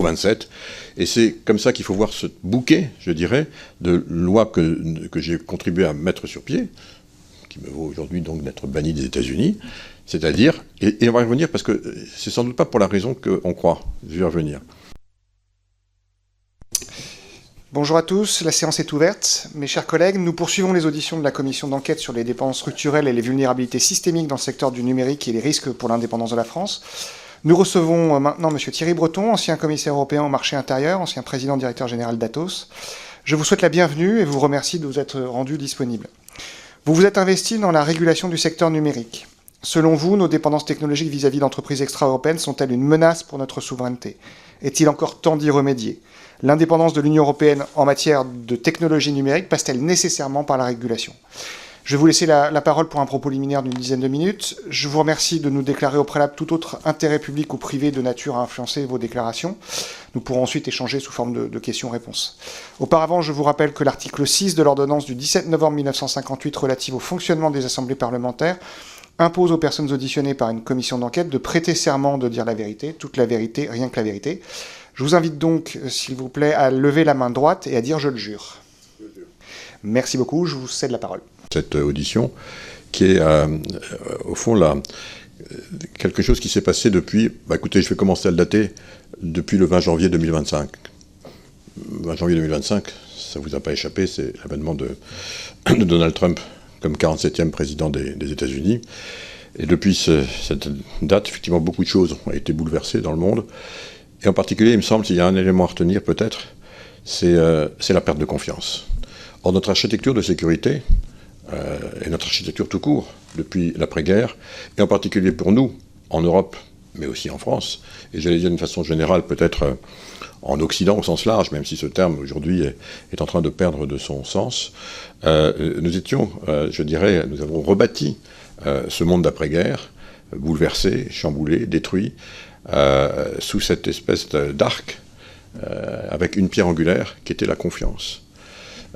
27. Et c'est comme ça qu'il faut voir ce bouquet, je dirais, de lois que j'ai contribué à mettre sur pied, qui me vaut aujourd'hui donc d'être banni des États-Unis, c'est-à-dire, et on va y revenir parce que c'est sans doute pas pour la raison qu'on croit, je vais y revenir. Bonjour à tous, la séance est ouverte. Mes chers collègues, nous poursuivons les auditions de la commission d'enquête sur les dépendances structurelles et les vulnérabilités systémiques dans le secteur du numérique et les risques pour l'indépendance de la France. Nous recevons maintenant M. Thierry Breton, ancien commissaire européen au marché intérieur, ancien président directeur général d'Atos. Je vous souhaite la bienvenue et vous remercie de vous être rendu disponible. Vous vous êtes investi dans la régulation du secteur numérique. Selon vous, nos dépendances technologiques vis-à-vis d'entreprises extra-européennes sont-elles une menace pour notre souveraineté? Est-il encore temps d'y remédier? L'indépendance de l'Union européenne en matière de technologie numérique passe-t-elle nécessairement par la régulation? Je vais vous laisser la parole pour un propos liminaire d'une dizaine de minutes. Je vous remercie de nous déclarer au préalable tout autre intérêt public ou privé de nature à influencer vos déclarations. Nous pourrons ensuite échanger sous forme de questions-réponses. Auparavant, je vous rappelle que l'article 6 de l'ordonnance du 17 novembre 1958 relative au fonctionnement des assemblées parlementaires impose aux personnes auditionnées par une commission d'enquête de prêter serment de dire la vérité, toute la vérité, rien que la vérité. Je vous invite donc, s'il vous plaît, à lever la main droite et à dire « je le jure ». Merci beaucoup, je vous cède la parole. Cette audition, qui est au fond là, quelque chose qui s'est passé depuis, écoutez, je vais commencer à le dater, depuis le 20 janvier 2025. 20 janvier 2025, ça ne vous a pas échappé, c'est l'avènement de Donald Trump comme 47e président des États-Unis. Et depuis cette date, effectivement, beaucoup de choses ont été bouleversées dans le monde. Et en particulier, il me semble, s'il y a un élément à retenir peut-être, c'est la perte de confiance. Or, notre architecture de sécurité, et notre architecture tout court, depuis l'après-guerre, et en particulier pour nous, en Europe, mais aussi en France, et j'allais dire d'une façon générale, peut-être en Occident au sens large, même si ce terme aujourd'hui est en train de perdre de son sens, nous étions, je dirais, nous avons rebâti ce monde d'après-guerre, bouleversé, chamboulé, détruit, sous cette espèce d'arc, avec une pierre angulaire qui était la confiance.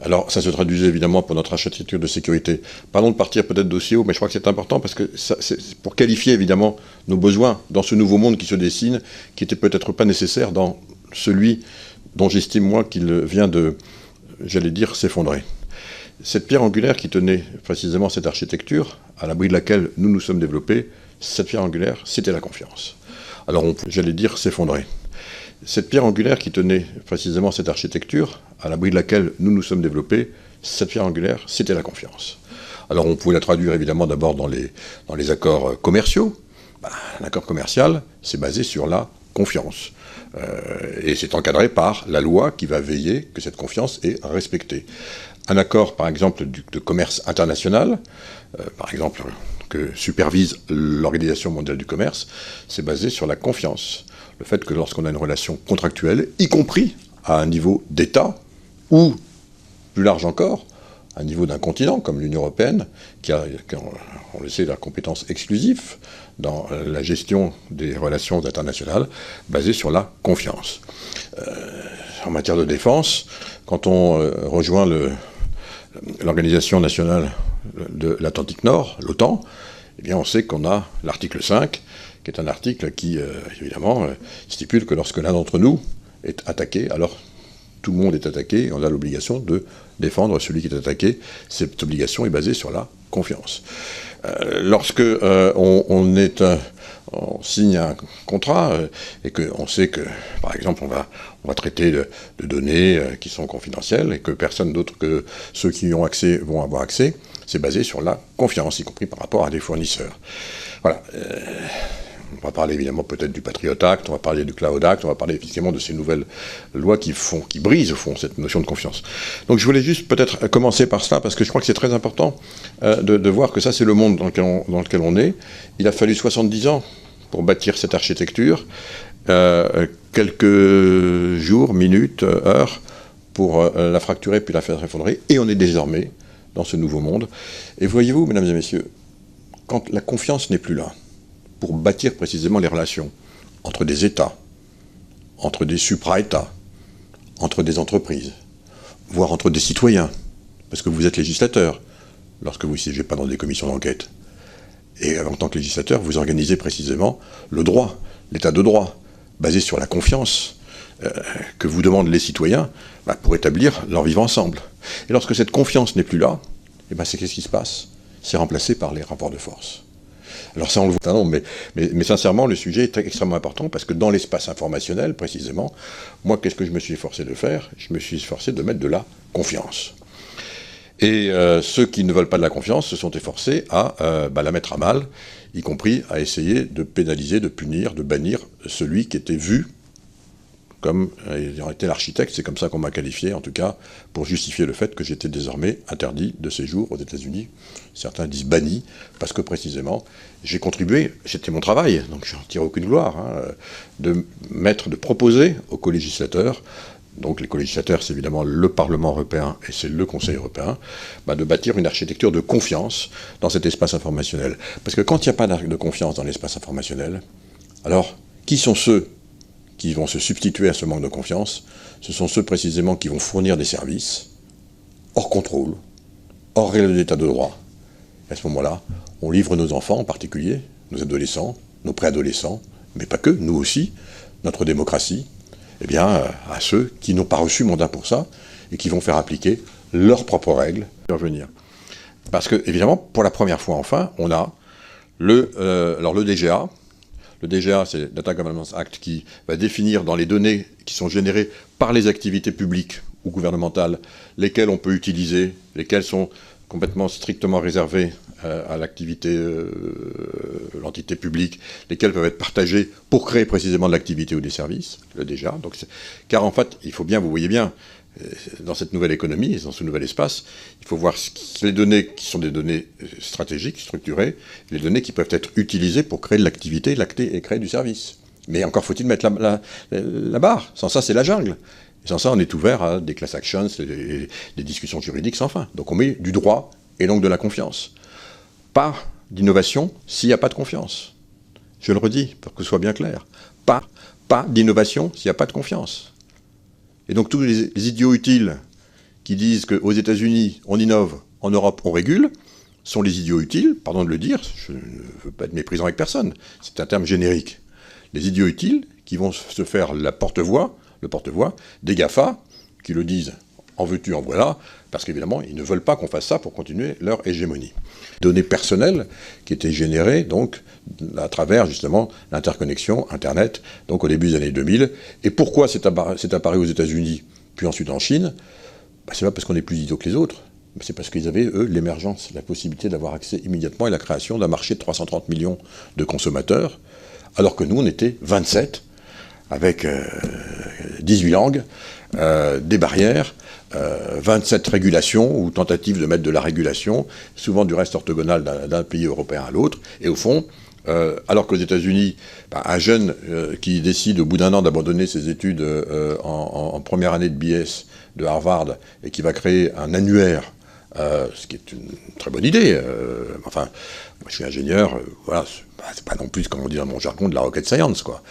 Alors, ça se traduisait évidemment pour notre architecture de sécurité. Pardon de partir peut-être d'aussi haut, mais je crois que c'est important parce que c'est pour qualifier évidemment nos besoins dans ce nouveau monde qui se dessine, qui n'était peut-être pas nécessaire dans celui dont j'estime moi qu'il vient de, j'allais dire, s'effondrer. Cette pierre angulaire qui tenait précisément cette architecture, à l'abri de laquelle nous nous sommes développés, cette pierre angulaire, c'était la confiance. Alors, j'allais dire, s'effondrer. Cette pierre angulaire qui tenait précisément cette architecture, à l'abri de laquelle nous nous sommes développés, cette pierre angulaire, c'était la confiance. Alors on pouvait la traduire évidemment d'abord dans les accords commerciaux. Un accord commercial, c'est basé sur la confiance. Et c'est encadré par la loi qui va veiller que cette confiance est respectée. Un accord, par exemple, de commerce international, par exemple, que supervise l'Organisation mondiale du commerce, c'est basé sur la confiance. Le fait que lorsqu'on a une relation contractuelle, y compris à un niveau d'État, ou plus large encore, à un niveau d'un continent comme l'Union européenne, qui a, on le sait, la compétence exclusive dans la gestion des relations internationales, basée sur la confiance. En matière de défense, quand on rejoint l'Organisation nationale de l'Atlantique Nord, l'OTAN, eh bien on sait qu'on a l'article 5, qui est un article qui, évidemment, stipule que lorsque l'un d'entre nous est attaqué, alors tout le monde est attaqué, et on a l'obligation de défendre celui qui est attaqué. Cette obligation est basée sur la confiance. Lorsque on signe un contrat et qu'on sait que, par exemple, on va traiter de données qui sont confidentielles et que personne d'autre que ceux qui y ont accès vont avoir accès, c'est basé sur la confiance, y compris par rapport à des fournisseurs. Voilà. On va parler évidemment peut-être du Patriot Act, on va parler du Cloud Act, on va parler effectivement de ces nouvelles lois qui brisent au fond cette notion de confiance. Donc je voulais juste peut-être commencer par cela, parce que je crois que c'est très important de voir que ça c'est le monde dans lequel on est. Il a fallu 70 ans pour bâtir cette architecture, quelques jours, minutes, heures, pour la fracturer puis la faire effondrer, et on est désormais dans ce nouveau monde. Et voyez-vous, mesdames et messieurs, quand la confiance n'est plus là, pour bâtir précisément les relations entre des États, entre des supra-États, entre des entreprises, voire entre des citoyens, parce que vous êtes législateur lorsque vous ne siégez pas dans des commissions d'enquête. Et en tant que législateur, vous organisez précisément le droit, l'état de droit, basé sur la confiance. que vous demandent les citoyens pour établir leur vivre ensemble. Et lorsque cette confiance n'est plus là, c'est qu'est-ce qui se passe? C'est remplacé par les rapports de force. Alors ça, on le voit, non, mais sincèrement, le sujet est extrêmement important, parce que dans l'espace informationnel, précisément, moi, qu'est-ce que je me suis efforcé de faire? Je me suis efforcé de mettre de la confiance. Et ceux qui ne veulent pas de la confiance se sont efforcés à la mettre à mal, y compris à essayer de pénaliser, de punir, de bannir celui qui était vu comme ayant été l'architecte, c'est comme ça qu'on m'a qualifié, en tout cas, pour justifier le fait que j'étais désormais interdit de séjour aux États-Unis. Certains disent banni, parce que précisément, j'ai contribué, c'était mon travail, donc je n'en tire aucune gloire, de proposer aux co-législateurs, donc les co-législateurs, c'est évidemment le Parlement européen et c'est le Conseil européen, de bâtir une architecture de confiance dans cet espace informationnel. Parce que quand il n'y a pas de confiance dans l'espace informationnel, alors qui sont ceux qui vont se substituer à ce manque de confiance? Ce sont ceux précisément qui vont fournir des services hors contrôle, hors règle d'état de droit. Et à ce moment-là, on livre nos enfants en particulier, nos adolescents, nos préadolescents, mais pas que, nous aussi, notre démocratie, à ceux qui n'ont pas reçu mandat pour ça et qui vont faire appliquer leurs propres règles. Parce que, évidemment, pour la première fois enfin, on a le DGA. Le DGA, c'est le Data Governance Act, qui va définir dans les données qui sont générées par les activités publiques ou gouvernementales, lesquelles on peut utiliser, lesquelles sont complètement strictement réservées à l'activité, l'entité publique, lesquelles peuvent être partagées pour créer précisément de l'activité ou des services, le DGA. Donc car en fait, il faut bien, vous voyez bien, dans cette nouvelle économie, dans ce nouvel espace, il faut voir les données qui sont des données stratégiques, structurées, les données qui peuvent être utilisées pour créer de l'activité et créer du service. Mais encore faut-il mettre la barre. Sans ça, c'est la jungle. Et sans ça, on est ouvert à des class actions, des discussions juridiques sans fin. Donc on met du droit et donc de la confiance. Pas d'innovation s'il n'y a pas de confiance. Je le redis, pour que ce soit bien clair. Pas d'innovation s'il n'y a pas de confiance. Et donc tous les idiots utiles qui disent qu'aux États-Unis, on innove, en Europe, on régule, sont les idiots utiles, pardon de le dire, je ne veux pas être méprisant avec personne, c'est un terme générique. Les idiots utiles qui vont se faire le porte-voix des GAFA, qui le disent en veux-tu, en voilà, parce qu'évidemment, ils ne veulent pas qu'on fasse ça pour continuer leur hégémonie. Données personnelles qui étaient générées, donc, à travers, justement, l'interconnexion Internet, donc au début des années 2000. Et pourquoi c'est apparu aux États-Unis, puis ensuite en Chine? C'est pas parce qu'on est plus idiots que les autres, mais c'est parce qu'ils avaient, eux, l'émergence, la possibilité d'avoir accès immédiatement à la création d'un marché de 330 millions de consommateurs, alors que nous, on était 27, avec 18 langues, des barrières, 27 régulations ou tentatives de mettre de la régulation, souvent du reste orthogonal d'un pays européen à l'autre. Et au fond, alors qu'aux États-Unis, un jeune qui décide au bout d'un an d'abandonner ses études en première année de BS de Harvard et qui va créer un annuaire, ce qui est une très bonne idée. Moi je suis ingénieur, voilà, c'est pas non plus, comme on dit dans mon jargon, de la rocket science, quoi.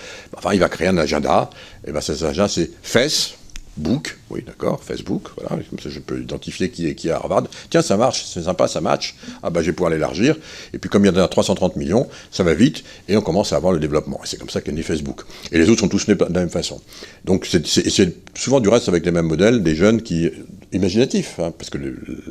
Il va créer un agenda, et cet agenda c'est Facebook, oui d'accord, Facebook, voilà, comme ça je peux identifier qui est à Harvard. Tiens, ça marche, c'est sympa, ça match, je vais pouvoir l'élargir, et puis comme il y en a 330 millions, ça va vite, et on commence à avoir le développement, et c'est comme ça qu'est né Facebook. Et les autres sont tous nés de la même façon. Donc c'est souvent du reste avec les mêmes modèles, des jeunes qui, imaginatifs, parce que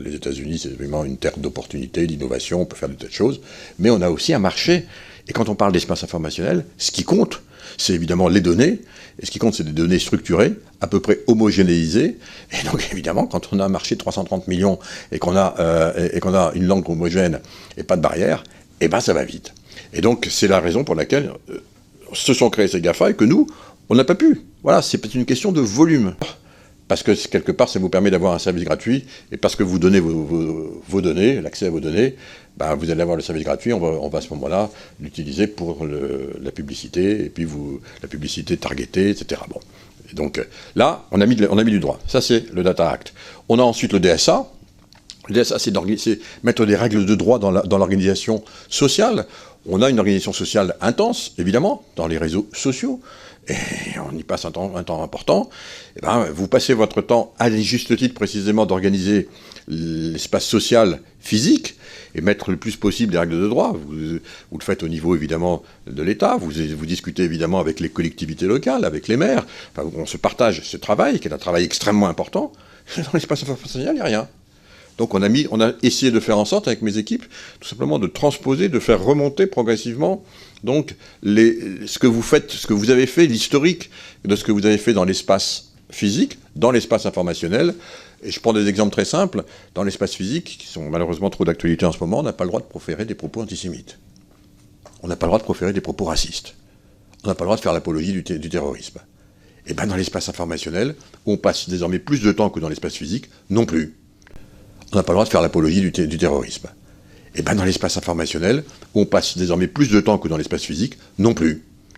les États-Unis c'est vraiment une terre d'opportunités, d'innovation, on peut faire de telles choses, mais on a aussi un marché, et quand on parle d'espace informationnel, ce qui compte, c'est évidemment les données, et ce qui compte, c'est des données structurées, à peu près homogénéisées, et donc évidemment, quand on a un marché de 330 millions, et qu'on a une langue homogène, et pas de barrière, ça va vite. Et donc, c'est la raison pour laquelle se sont créés ces GAFA, et que nous, on n'a pas pu. Voilà, c'est une question de volume. Parce que, quelque part, ça vous permet d'avoir un service gratuit, et parce que vous donnez vos données, l'accès à vos données, vous allez avoir le service gratuit, on va à ce moment-là l'utiliser pour la publicité, et puis la publicité targetée, etc. Bon. Et donc là, on a mis du droit. Ça, c'est le Data Act. On a ensuite le DSA. L'idée, ça, c'est mettre des règles de droit dans l'organisation sociale. On a une organisation sociale intense, évidemment, dans les réseaux sociaux, et on y passe un temps important. Et ben, vous passez votre temps, à juste titre précisément, d'organiser l'espace social physique, et mettre le plus possible des règles de droit. Vous le faites au niveau, évidemment, de l'État, vous discutez, évidemment, avec les collectivités locales, avec les maires. Enfin, on se partage ce travail, qui est un travail extrêmement important. Dans l'espace informationnel, il n'y a rien. Donc on a essayé de faire en sorte, avec mes équipes, tout simplement de transposer, de faire remonter progressivement donc ce que vous avez fait, l'historique de ce que vous avez fait dans l'espace physique, dans l'espace informationnel. Et je prends des exemples très simples. Dans l'espace physique, qui sont malheureusement trop d'actualité en ce moment, on n'a pas le droit de proférer des propos antisémites. On n'a pas le droit de proférer des propos racistes. On n'a pas le droit de faire l'apologie du terrorisme. Et bien dans l'espace informationnel, où on passe désormais plus de temps que dans l'espace physique, non plus. On n'a pas le droit de faire l'apologie du terrorisme. Et bien dans l'espace informationnel, où on passe désormais plus de temps que dans l'espace physique, non plus.